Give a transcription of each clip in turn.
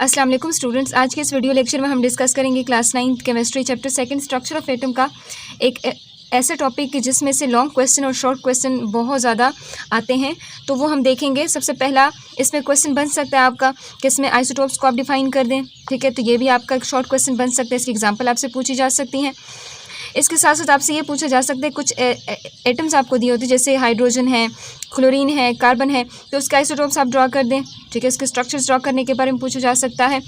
अस्सलाम वालेकुम स्टूडेंट्स। आज के इस वीडियो लेक्चर में हम डिस्कस करेंगे class 9 chemistry chapter 2 structure of atom का एक ऐसा टॉपिक जिसमें से लॉन्ग क्वेश्चन और शॉर्ट क्वेश्चन बहुत ज़्यादा आते हैं, तो वो हम देखेंगे। सबसे पहला इसमें क्वेश्चन बन सकता है आपका कि इसमें आइसोटोप्स को आप डिफाइन कर दें, ठीक है। तो ये भी आपका एक शॉर्ट क्वेश्चन बन सकता है, इसकी एग्जांपल आपसे पूछी जा सकती हैं। इसके साथ साथ आपसे ये पूछा जा सकता है कुछ एटम्स आपको दिए होते हैं, जैसे हाइड्रोजन है, क्लोरीन है, कार्बन है, तो उसके आइसोटोप्स आप ड्रॉ कर दें, ठीक है। उसके स्ट्रक्चर्स ड्रॉ करने के बारे में पूछा जा सकता है।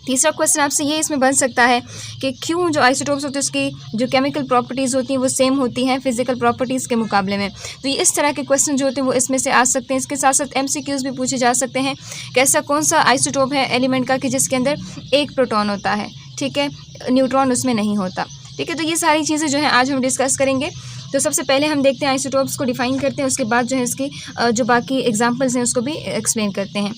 तीसरा क्वेश्चन आपसे ये इसमें बन सकता है कि क्यों जो आइसोटोप्स होते हैं उसकी जो केमिकल प्रॉपर्टीज़ होती हैं वो सेम होती हैं फिजिकल प्रॉपर्टीज़ के मुकाबले में। तो ये इस तरह के क्वेश्चन जो होते हैं वो इसमें से आ सकते हैं। इसके साथ साथ MCQs भी पूछे जा सकते हैं कि ऐसा कौन सा आइसोटोप है एलिमेंट का कि जिसके अंदर एक प्रोटॉन होता है, ठीक है, न्यूट्रॉन उसमें नहीं होता, ठीक है। तो ये सारी चीज़ें जो हैं आज हम डिस्कस करेंगे। तो सबसे पहले हम देखते हैं आइसोटोप्स को डिफाइन करते हैं, उसके बाद जो है इसकी जो बाकी एग्जांपल्स हैं उसको भी एक्सप्लेन करते हैं।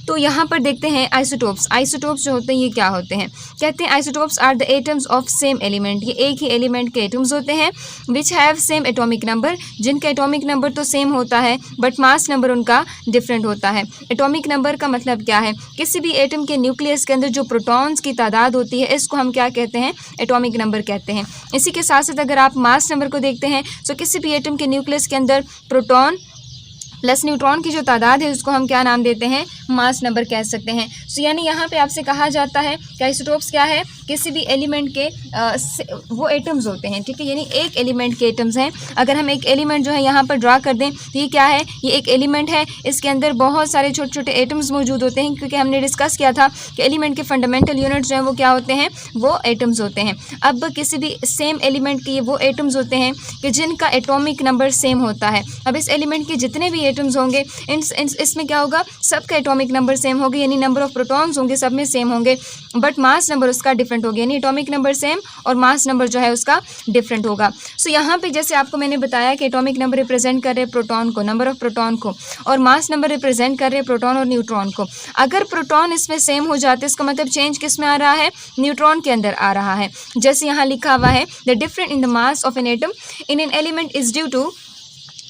तो यहाँ पर देखते हैं आइसोटोप्स जो होते हैं ये क्या होते हैं। कहते हैं isotopes are the atoms of same element, ये एक ही एलिमेंट के एटम्स होते हैं, which have same atomic number, जिनका एटॉमिक नंबर तो सेम होता है बट मास नंबर उनका डिफरेंट होता है। एटॉमिक नंबर का मतलब क्या है, किसी भी एटम के न्यूक्लियस के अंदर जो प्रोटॉन्स की तादाद होती है इसको हम क्या कहते हैं, एटॉमिक नंबर कहते हैं। इसी के साथ साथ अगर आप मास नंबर को देखते हैं तो किसी भी एटम के न्यूक्लियस के अंदर प्रोटॉन प्लस न्यूट्रॉन की जो तादाद है उसको हम क्या नाम देते हैं, मास नंबर कह सकते हैं। सो यानी यहाँ पे आपसे कहा जाता है कि आइसोटोप्स क्या है, किसी भी एलिमेंट के वो एटम्स होते हैं, ठीक है, यानी एक एलिमेंट के एटम्स हैं। अगर हम एक एलिमेंट जो है यहाँ पर ड्रा कर दें तो ये क्या है, ये एक एलिमेंट है, इसके अंदर बहुत सारे छोटे छोटे एटम्स मौजूद होते हैं, क्योंकि हमने डिस्कस किया था कि एलिमेंट के फंडामेंटल यूनिट्स जो हैं वो क्या होते हैं, वो एटम्स होते हैं। अब किसी भी सेम एलिमेंट के वो एटम्स होते हैं कि जिनका एटॉमिक नंबर सेम होता है। अब इस एलिमेंट के जितने भी एटम्स होंगे इसमें क्या होगा, सबका एटॉमिक नंबर सेम होगा, यानी नंबर ऑफ प्रोटॉन्स होंगे सब में सेम होंगे, बट मास नंबर उसका डिफरेंट होगा, यानी एटॉमिक नंबर सेम और मास नंबर जो है उसका डिफरेंट होगा। सो यहाँ पे जैसे आपको मैंने बताया कि एटॉमिक नंबर रिप्रेजेंट कर रहे हैं प्रोटॉन को, नंबर ऑफ प्रोटॉन को, और मास नंबर रिप्रेजेंट कर रहे हैं प्रोटॉन और न्यूट्रॉन को। अगर प्रोटॉन इसमें सेम हो जाते इसका मतलब चेंज किस में आ रहा है, न्यूट्रॉन के अंदर आ रहा है। जैसे यहाँ लिखा हुआ है the difference in the mass of an atom in an element is due to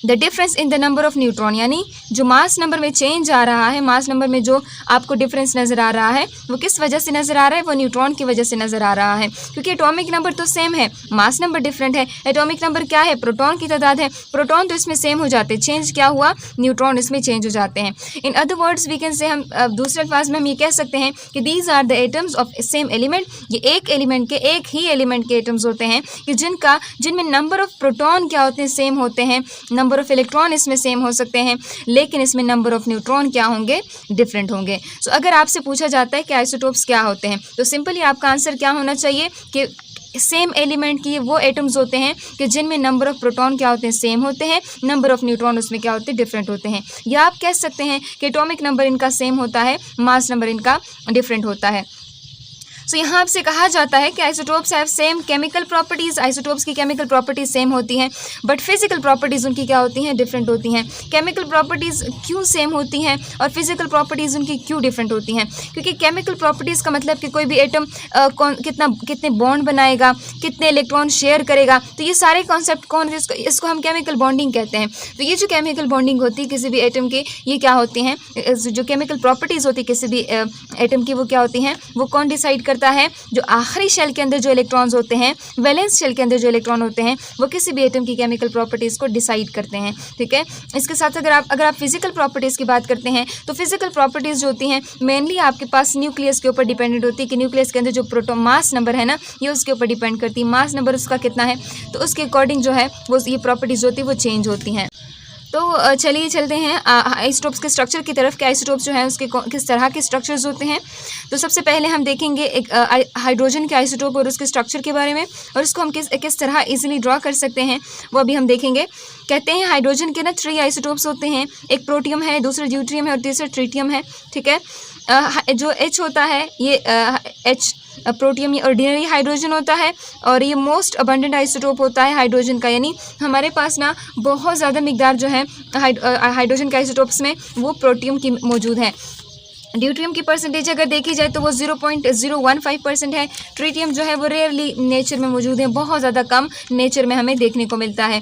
the difference in the number of neutron, यानी जो मास नंबर में चेंज आ रहा है, मास नंबर में जो आपको डिफरेंस नज़र आ रहा है वो किस वजह से नज़र आ रहा है, वो न्यूट्रॉन की वजह से नज़र आ रहा है, क्योंकि एटॉमिक नंबर तो सेम है, मास नंबर डिफरेंट है। एटॉमिक नंबर क्या है, प्रोटॉन की तादाद है, प्रोटॉन तो इसमें सेम हो जाते हैं, चेंज क्या हुआ, न्यूट्रॉन इसमें चेंज हो जाते हैं। In other words we can say, हम दूसरे अल्फाज में हम ये कह सकते हैं कि these are the atoms of same element, ये एक एलिमेंट के, एक ही एलिमेंट के एटम्स होते हैं कि जिनमें नंबर ऑफ प्रोटॉन क्या होते हैं, सेम होते हैं, नंबर ऑफ इलेक्ट्रॉन इसमें सेम हो सकते हैं, लेकिन इसमें नंबर ऑफ न्यूट्रॉन क्या होंगे, डिफरेंट होंगे। सो अगर आपसे पूछा जाता है कि आइसोटोप्स क्या होते हैं तो सिंपली आपका आंसर क्या होना चाहिए कि सेम एलिमेंट की वो एटम्स होते हैं कि जिनमें नंबर ऑफ प्रोटॉन क्या होते हैं, सेम होते हैं, नंबर ऑफ न्यूट्रॉन उसमें क्या होते हैं, डिफरेंट होते हैं। या आप कह सकते हैं कि एटॉमिक नंबर इनका सेम होता है, मास नंबर इनका डिफरेंट होता है। सो यहाँ आपसे कहा जाता है कि isotopes have same chemical properties, isotopes की केमिकल प्रॉपर्टीज़ सेम होती हैं बट फिजिकल प्रॉपर्टीज़ उनकी क्या होती हैं, डिफरेंट होती हैं। केमिकल प्रॉपर्टीज़ क्यों सेम होती हैं और फिजिकल प्रॉपर्टीज़ उनकी क्यों डिफरेंट होती हैं, क्योंकि केमिकल प्रॉपर्टीज़ का मतलब कि कोई भी एटम कितने बॉन्ड बनाएगा, कितने इलेक्ट्रॉन शेयर करेगा, तो ये सारे कॉन्सेप्ट इसको हम केमिकल बॉन्डिंग कहते हैं। तो ये जो केमिकल बॉन्डिंग होती है किसी भी एटम की, ये क्या होती हैं, जो केमिकल प्रॉपर्टीज़ होती है किसी भी एटम की, वो क्या होती हैं, वो कौन डिसाइड करता है, जो आखिरी शेल के अंदर जो इलेक्ट्रॉन्स होते हैं, वैलेंस शेल के अंदर जो इलेक्ट्रॉन होते हैं, वो किसी भी एटम की केमिकल प्रॉपर्टीज़ को डिसाइड करते हैं, ठीक है। इसके साथ अगर आप फिजिकल प्रॉपर्टीज़ की बात करते हैं तो फिजिकल प्रॉपर्टीज़ जो होती हैं मेनली आपके पास न्यूक्लियस के ऊपर डिपेंडेंट होती है कि न्यूक्लियस के अंदर जो प्रोटॉन मास नंबर है ना, ये उसके ऊपर डिपेंड करती है, मास नंबर उसका कितना है, तो उसके अकॉर्डिंग जो है वो ये प्रॉपर्टीज़ होती है वो चेंज होती हैं। तो चलिए चलते हैं आइसोटोप्स के स्ट्रक्चर की तरफ कि आइसोटोप्स जो हैं उसके किस तरह के स्ट्रक्चर्स होते हैं। तो सबसे पहले हम देखेंगे एक हाइड्रोजन के आइसोटोप और उसके स्ट्रक्चर के बारे में, और उसको हम किस तरह इजीली ड्रॉ कर सकते हैं वो अभी हम देखेंगे। कहते हैं हाइड्रोजन के ना 3 आइसोटोप्स होते हैं, एक प्रोटियम है, दूसरा ड्यूट्रियम है और तीसरा ट्रिटियम है, ठीक है। जो H होता है ये H प्रोटियम ये ऑर्डिनरी हाइड्रोजन होता है और ये मोस्ट अबंडेंट आइसोटोप होता है हाइड्रोजन का, यानी हमारे पास ना बहुत ज़्यादा मिकदार जो है हाइड्रोजन के आइसोटोप्स में वो प्रोटियम की मौजूद है। ड्यूट्रियम की परसेंटेज अगर देखी जाए तो वो 0.015% है। ट्रिटियम जो है वो रेयरली नेचर में मौजूद है, बहुत ज़्यादा कम नेचर में हमें देखने को मिलता है।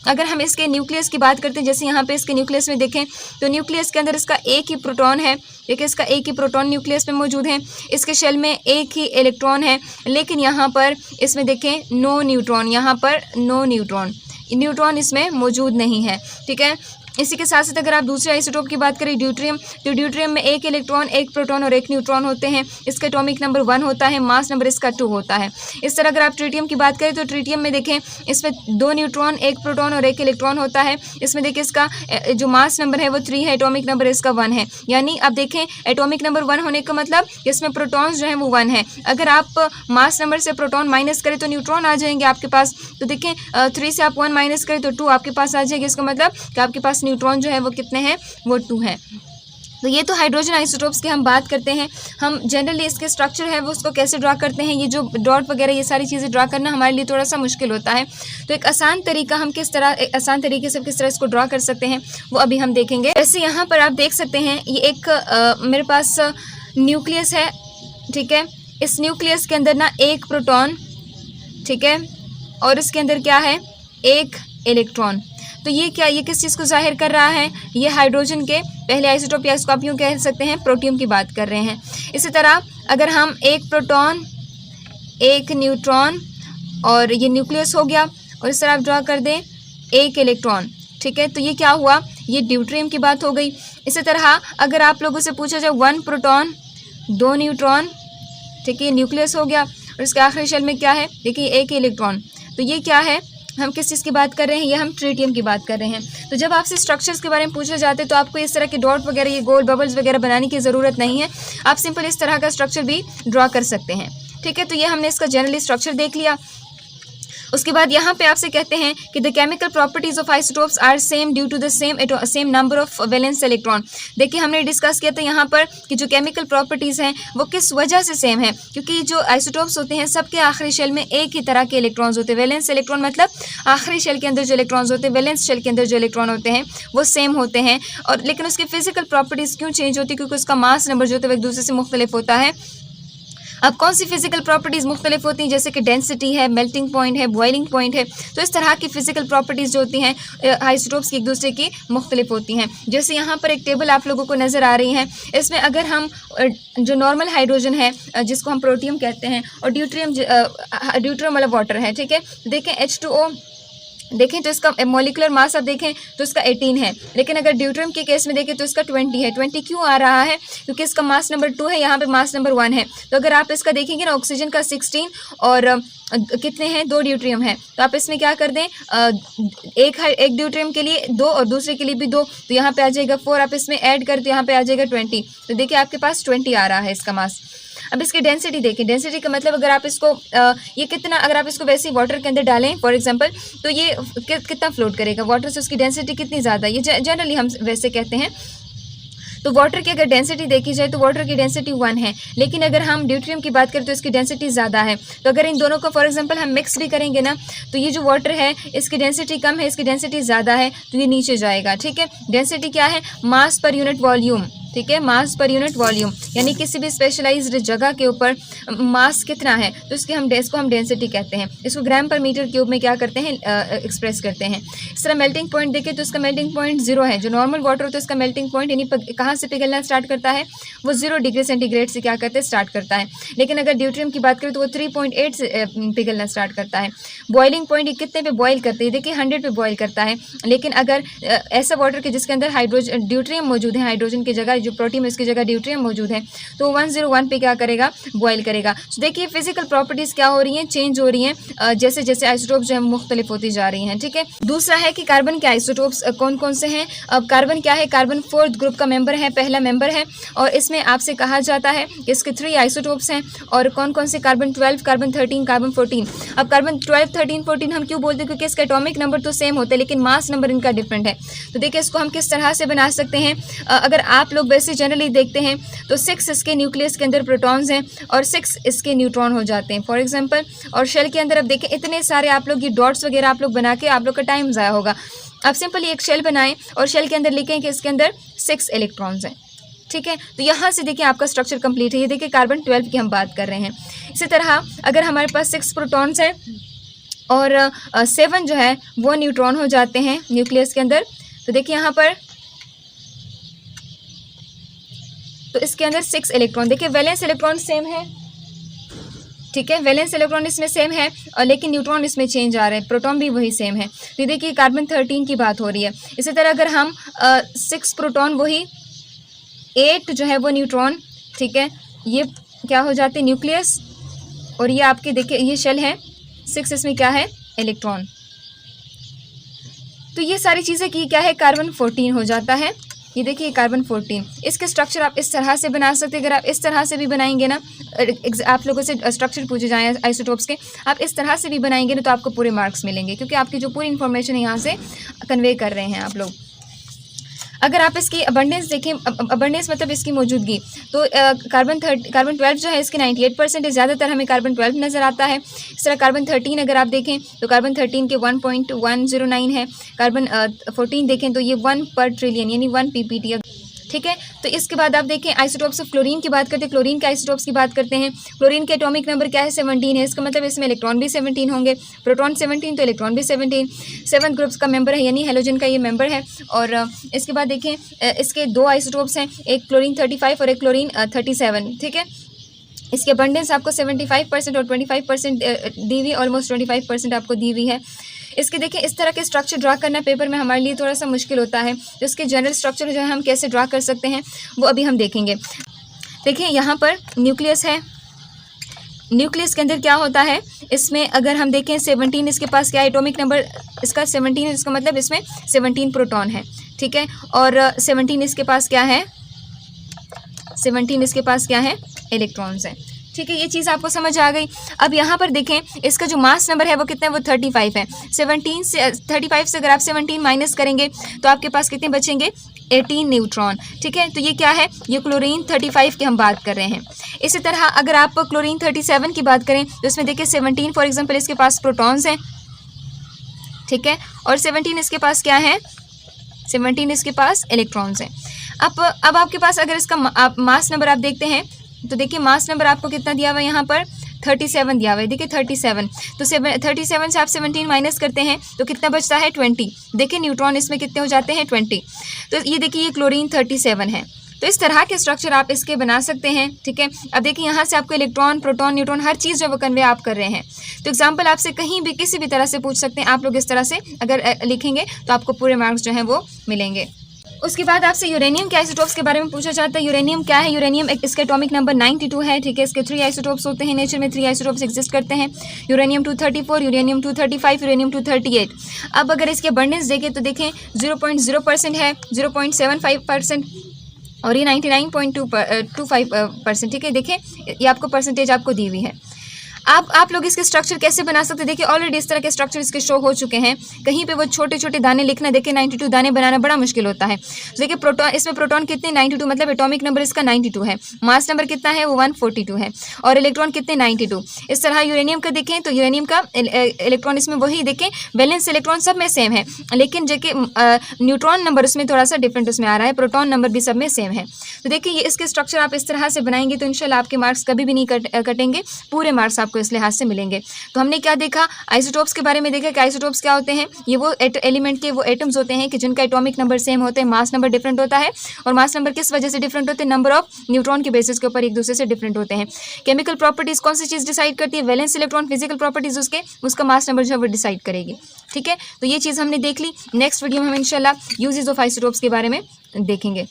अगर हम इसके न्यूक्लियस की बात करते हैं, जैसे यहाँ पे इसके न्यूक्लियस में देखें तो न्यूक्लियस के अंदर इसका एक ही प्रोटॉन है, देखिए इसका एक ही प्रोटॉन न्यूक्लियस में मौजूद है। इसके शेल में एक ही इलेक्ट्रॉन है, लेकिन यहाँ पर इसमें देखें नो न्यूट्रॉन, यहाँ पर नो न्यूट्रॉन इसमें मौजूद नहीं है। ठीक है, इसी के साथ साथ अगर आप दूसरे आइसोटोप की बात करें ड्यूट्रियम, तो ड्यूट्रियम में एक इलेक्ट्रॉन, एक प्रोटॉन और एक न्यूट्रॉन होते हैं। इसका एटॉमिक नंबर 1 होता है, मास नंबर इसका 2 होता है। इस तरह अगर आप ट्रिटियम की बात करें तो ट्रिटियम में देखें इसमें 2 न्यूट्रॉन, एक प्रोटॉन और एक इलेक्ट्रॉन होता है। इसमें देखिए इसका जो मास नंबर है वो 3 है, एटॉमिक नंबर इसका 1 है। यानी आप देखें एटॉमिक नंबर 1 होने का मतलब इसमें प्रोटॉन्स जो है वो 1 है। अगर आप मास नंबर से प्रोटॉन माइनस करें तो न्यूट्रॉन आ जाएंगे आपके पास। तो देखें 3 से आप 1 माइनस करें तो 2 आपके पास आ जाएगी। इसका मतलब कि आपके पास न्यूट्रॉन जो है वो कितने हैं, वो 2 हैं। तो ये तो हाइड्रोजन आइसोटोप्स की हम बात करते हैं। हम जनरली इसके स्ट्रक्चर है वो उसको कैसे ड्रा करते हैं, ये जो डॉट वगैरह ये सारी चीज़ें ड्रा करना हमारे लिए थोड़ा सा मुश्किल होता है। तो एक आसान तरीका हम आसान तरीके से किस तरह इसको ड्रा कर सकते हैं वो अभी हम देखेंगे। वैसे यहाँ पर आप देख सकते हैं ये एक मेरे पास न्यूक्लियस है। ठीक है, इस न्यूक्लियस के अंदर ना एक प्रोटॉन, ठीक है, और इसके अंदर क्या है, एक इलेक्ट्रॉन। तो ये क्या, ये किस चीज़ को जाहिर कर रहा है, ये हाइड्रोजन के पहले आइसोटोप या इसको आप यूँ कह सकते हैं प्रोटियम की बात कर रहे हैं। इसी तरह अगर हम एक प्रोटॉन, एक न्यूट्रॉन और ये न्यूक्लियस हो गया और इस तरह आप ड्रा कर दें एक इलेक्ट्रॉन, ठीक है, तो ये क्या हुआ, ये ड्यूट्रियम की बात हो गई। इसी तरह अगर आप लोगों से पूछा जाए 1 प्रोटॉन 2 न्यूट्रॉन, ठीक है, न्यूक्लियस हो गया और इसके आखिरी शेल में क्या है, देखिए एक इलेक्ट्रॉन। तो ये क्या है, हम किस चीज़ की बात कर रहे हैं, ये हम ट्रिटियम की बात कर रहे हैं। तो जब आपसे स्ट्रक्चर्स के बारे में पूछा जाता है तो आपको इस तरह के डॉट वगैरह, ये गोल बबल्स वगैरह बनाने की ज़रूरत नहीं है। आप सिंपल इस तरह का स्ट्रक्चर भी ड्रा कर सकते हैं। ठीक है, तो ये हमने इसका जनरली स्ट्रक्चर देख लिया। उसके बाद यहाँ पे आपसे कहते हैं कि the chemical properties of isotopes are same due to the same number of valence electron. देखिए हमने डिस्कस किया था यहाँ पर कि जो केमिकल प्रॉपर्टीज़ हैं वो किस वजह से सेम है, क्योंकि जो आइसोटोप्स होते हैं सबके आखिरी शेल में एक ही तरह के इलेक्ट्रॉन्स होते हैं। वैलेंस इलेक्ट्रॉन मतलब आखिरी शेल के अंदर जो इलेक्ट्रॉन्स होते हैं, वैलेंस शेल के अंदर जो इलेक्ट्रॉन होते हैं वो सेम होते हैं। और लेकिन उसकी फिजिकल प्रॉपर्टीज़ क्यों चेंज होती है, क्योंकि उसका मास नंबर जो होता है वो एक दूसरे से मुख्तलिफ होता है। अब कौन सी फिजिकल प्रॉपर्टीज़ मुख्तलिफ होती हैं, जैसे कि डेंसिटी है, मेल्टिंग पॉइंट है, बॉइलिंग पॉइंट है। तो इस तरह की फिजिकल प्रॉपर्टीज़ जो होती हैं आइसोटोप्स की एक दूसरे की मुख्तलिफ होती हैं। जैसे यहाँ पर एक टेबल आप लोगों को नज़र आ रही है, इसमें अगर हम जो नॉर्मल हाइड्रोजन है जिसको हम प्रोटियम कहते हैं और ड्यूट्रियम वाला वाटर है, ठीक है, देखें H2O देखें तो इसका मॉलिकुलर मास आप देखें तो इसका 18 है, लेकिन अगर ड्यूट्रियम के केस में देखें तो इसका 20 है। 20 क्यों आ रहा है, क्योंकि इसका मास नंबर 2 है, यहाँ पे मास नंबर 1 है। तो अगर आप इसका देखेंगे ना, ऑक्सीजन का 16 और कितने हैं, 2 ड्यूट्रियम है। तो आप इसमें क्या कर दें, एक ड्यूट्रियम के लिए 2 और दूसरे के लिए भी 2, तो यहाँ पे आ जाएगा 4। आप इसमें ऐड कर, तो यहाँ पे आ जाएगा 20। तो देखिए आपके पास 20 आ रहा है इसका मास। अब इसकी डेंसिटी देखें, डेंसिटी का मतलब अगर आप इसको ये कितना, अगर आप इसको वैसे ही वाटर के अंदर डालें फॉर एग्जांपल, तो ये कितना फ्लोट करेगा वाटर से, उसकी डेंसिटी कितनी ज़्यादा, ये जनरली हम वैसे कहते हैं। तो वाटर की अगर डेंसिटी देखी जाए तो वाटर की डेंसिटी 1 है, लेकिन अगर हम ड्यूट्रियम की बात करें तो इसकी डेंसिटी ज़्यादा है। तो अगर इन दोनों को फॉर एग्जांपल हम मिक्स भी करेंगे ना, तो ये जो वाटर है इसकी डेंसिटी कम है, इसकी डेंसिटी ज़्यादा है, तो ये नीचे जाएगा। ठीक है, डेंसिटी क्या है, मास पर यूनिट वॉल्यूम। ठीक है, मास पर यूनिट वॉल्यूम, यानी किसी भी स्पेशलाइज्ड जगह के ऊपर मास कितना है तो इसको हम डेंसिटी कहते हैं। इसको ग्राम पर मीटर क्यूब में क्या करते हैं, एक्सप्रेस करते हैं। इस तरह मेल्टिंग पॉइंट देखें तो इसका मेल्टिंग पॉइंट 0 है। जो नॉर्मल वाटर होता है इसका मेल्टिंग पॉइंट यानी कहाँ से पिघलना स्टार्ट करता है, वो 0 डिग्री सेंटीग्रेड से क्या करते हैं, स्टार्ट करता है। लेकिन अगर ड्यूट्रियम की बात करें तो वो 3.8 से पिघलना स्टार्ट करता है। बॉइलिंग पॉइंट ये कितने पे बॉयल करते हैं, देखिए 100 पे बॉयल करता है। लेकिन अगर ऐसा वाटर के जिसके अंदर ड्यूट्रियम मौजूद है, हाइड्रोजन की जगह जो प्रोटीन इसकी जगह ड्यूट्रियम मौजूद है, तो 101 पे क्या करेगा, बॉयल करेगा। तो देखिए फिजिकल प्रॉपर्टीज़ क्या हो रही हैं, चेंज हो रही हैं जैसे जैसे आइसोटोप्स जो है मुख्तलिफ होती जा रही हैं। ठीक है, दूसरा है कि कार्बन के आइसोटोप्स कौन कौन से हैं। अब कार्बन क्या है, कार्बन 4th ग्रुप का मेंबर है, पहला मेंबर है, और इसमें आपसे कहा जाता है कि इसके 3 आइसोटोप्स हैं। और कौन कौन से, कार्बन 12, कार्बन 13, कार्बन 14। अब कार्बन 12, 13, 14 हम क्यों बोलते हैं, क्योंकि इसका एटॉमिक नंबर तो सेम होते हैं लेकिन मास नंबर इनका डिफरेंट है। तो देखिए इसको हम किस तरह से बना सकते हैं। अगर आप लोग वैसे जनरली देखते हैं तो 6 इसके न्यूक्लियस के अंदर प्रोटॉन्स हैं और 6 इसके न्यूट्रॉन हो जाते हैं फॉर एग्जांपल। और शेल के अंदर अब देखें इतने सारे आप लोग ये डॉट्स वगैरह आप लोग बना के आप लोग का टाइम ज़ाया होगा। आप सिंपली एक शेल बनाएं और शेल के अंदर लिखें कि इसके अंदर 6 इलेक्ट्रॉन्स हैं। ठीक है। तो यहाँ से देखिए आपका स्ट्रक्चर कंप्लीट है। ये देखिए कार्बन 12 की हम बात कर रहे हैं। इसी तरह अगर हमारे पास 6 प्रोटॉन्स हैं और 7 जो है वो न्यूट्रॉन हो जाते हैं न्यूक्लियस के अंदर, तो देखिए यहाँ पर तो इसके अंदर 6 इलेक्ट्रॉन, देखिए वैलेंस इलेक्ट्रॉन सेम है, ठीक है, वैलेंस इलेक्ट्रॉन इसमें सेम है और लेकिन न्यूट्रॉन इसमें चेंज आ रहे हैं, प्रोटॉन भी वही सेम है। तो ये देखिए कार्बन 13 की बात हो रही है। इसी तरह अगर हम 6 प्रोटॉन वही 8 जो है वो न्यूट्रॉन, ठीक है, ये क्या हो जाते हैं न्यूक्लियस, और ये आपके देखिए ये शेल है, 6 इसमें क्या है इलेक्ट्रॉन। तो ये सारी चीज़ें की क्या है कार्बन 14 हो जाता है। ये देखिए कार्बन 14, इसके स्ट्रक्चर आप इस तरह से बना सकते हैं। अगर आप इस तरह से भी बनाएंगे ना, आप लोगों से स्ट्रक्चर पूछे जाएँ आइसोटोप्स के, आप इस तरह से भी बनाएंगे ना तो आपको पूरे मार्क्स मिलेंगे, क्योंकि आपकी जो पूरी इन्फॉर्मेशन यहाँ से कन्वे कर रहे हैं आप लोग। अगर आप इसकी अबंडेंस देखें, अबंडेंस मतलब इसकी मौजूदगी, तो कार्बन 12 जो है इसके 98% है, ज़्यादातर हमें कार्बन 12 नज़र आता है। इस तरह कार्बन 13 अगर आप देखें तो कार्बन 13 के 1.109 है, कार्बन 14 देखें तो ये 1 पर ट्रिलियन यानी 1 ppt, ठीक है। तो इसके बाद आप देखें आइसोटोप्स ऑफ क्लोरीन की बात करते हैं, क्लोरीन के आइसोटोप्स की बात करते हैं। क्लोरीन के एटॉमिक नंबर क्या है 17 है, इसका मतलब इसमें इलेक्ट्रॉन भी 17 होंगे, प्रोटॉन 17 तो इलेक्ट्रॉन भी 17, 7 ग्रुप्स का मेंबर है यानी हेलोजन का ये मेंबर है। और इसके बाद देखें इसके 2 आइसोटोप्स हैं, एक क्लोरीन 35 और एक क्लोरीन 37, ठीक है। इसकी अबंडेंस आपको 75% और 25% दी हुई, ऑलमोस्ट 25% आपको दी हुई है। इसके देखिए इस तरह के स्ट्रक्चर ड्रा करना पेपर में हमारे लिए थोड़ा सा मुश्किल होता है, तो इसके जनरल स्ट्रक्चर जो है हम कैसे ड्रा कर सकते हैं वो अभी हम देखेंगे। देखिए यहाँ पर न्यूक्लियस है, न्यूक्लियस के अंदर क्या होता है, इसमें अगर हम देखें 17 इसके पास क्या है एटॉमिक नंबर, इसका 17 है, इसका मतलब इसमें 17 प्रोटॉन है, ठीक है। और 17 इसके पास क्या है, 17 इसके पास क्या है इलेक्ट्रॉन्स हैं, ठीक है। ये चीज़ आपको समझ आ गई। अब यहाँ पर देखें इसका जो मास नंबर है वो कितना है, वो 35 है। 17 से 35 से अगर आप 17 माइनस करेंगे तो आपके पास कितने बचेंगे 18 न्यूट्रॉन, ठीक है। तो ये क्या है, ये क्लोरीन 35 की हम बात कर रहे हैं। इसी तरह अगर आप क्लोरीन 37 की बात करें तो इसमें देखिए 17 फॉर एग्जाम्पल इसके पास प्रोटॉन्स हैं, ठीक है, और 17 इसके पास क्या है, 17 इसके पास इलेक्ट्रॉन्स हैं। अब आपके पास अगर इसका मास नंबर आप देखते हैं तो देखिए मास नंबर आपको कितना दिया हुआ है यहाँ पर 37 दिया हुआ है, देखिए 37। तो 37 से आप 17 माइनस करते हैं तो कितना बचता है 20। देखिए न्यूट्रॉन इसमें कितने हो जाते हैं 20। तो ये देखिए ये क्लोरीन 37 है। तो इस तरह के स्ट्रक्चर आप इसके बना सकते हैं, ठीक है। अब देखिए यहाँ से आपको इलेक्ट्रॉन, प्रोटॉन, न्यूट्रॉन हर चीज़ जो वो कन्वे आप कर रहे हैं। तो एग्जाम्पल आपसे कहीं भी किसी भी तरह से पूछ सकते हैं, आप लोग इस तरह से अगर लिखेंगे तो आपको पूरे मार्क्स जो हैं वो मिलेंगे। उसके बाद आपसे यूरेनियम के आइसोटोप्स के बारे में पूछा जाता है। यूरेनियम क्या है, यूरेनियम इसका एटॉमिक नंबर 92 है, ठीक है। इसके 3 आइसोटोप्स होते हैं, नेचर में 3 आइसोटोप्स एग्जिस्ट करते हैं, यूरेनियम 234, यूरेनियम 235, यूरेनियम 238। अब अगर इसके अबंडेंस देखें तो देखें 0.0% है, 0.75% और ये 99.25%, ठीक है। देखें ये आपको परसेंटेज आपको दी हुई है। आप लोग इसके स्ट्रक्चर कैसे बना सकते हैं, देखिए ऑलरेडी इस तरह के स्ट्रक्चर इसके शो हो चुके हैं। कहीं पे वो छोटे छोटे दाने लिखना, देखिए 92 दाने बनाना बड़ा मुश्किल होता है। देखिए प्रोटॉन, इसमें प्रोटॉन कितने 92, मतलब एटॉमिक नंबर इसका 92 है, मास नंबर कितना है वो 142 है, और इलेक्ट्रॉन कितने 92। इस तरह यूरेनियम का देखें तो यूरेनियम का इलेक्ट्रॉन इसमें वही देखें, वैलेंस इलेक्ट्रॉन सब में सेम है, लेकिन जो कि न्यूट्रॉन नंबर उसमें थोड़ा सा डिफरेंट उसमें आ रहा है, प्रोटॉन नंबर भी सब में सेम है। तो देखिए ये इसके स्ट्रक्चर आप इस तरह से बनाएंगे तो इंशाल्लाह आपके मार्क्स कभी भी नहीं कटेंगे, पूरे मार्क्स आपको इस लिहाज से मिलेंगे। तो हमने क्या देखा, आइसोटोप्स के बारे में देखा कि आइसोटोप्स क्या होते हैं, ये वो एलिमेंट के वो एटम्स होते हैं कि जिनका एटॉमिक नंबर सेम होता है, मास नंबर डिफरेंट होता है। और मास नंबर किस वजह से डिफरेंट होते हैं, नंबर ऑफ न्यूट्रॉन के बेसिस के ऊपर एक दूसरे से डिफरेंट होते हैं। केमिकल प्रॉपर्टीज कौन सी चीज़ डिसाइड करती है, वैलेंस इलेक्ट्रॉन, फिजिकल प्रॉपर्टीज उसका मास नंबर जो है वो डिसाइड करेगी, ठीक है। तो ये चीज़ हमने देख ली। नेक्स्ट वीडियो में हम इंशाल्लाह यूजेस ऑफ आइसोटोप्स के बारे में देखेंगे।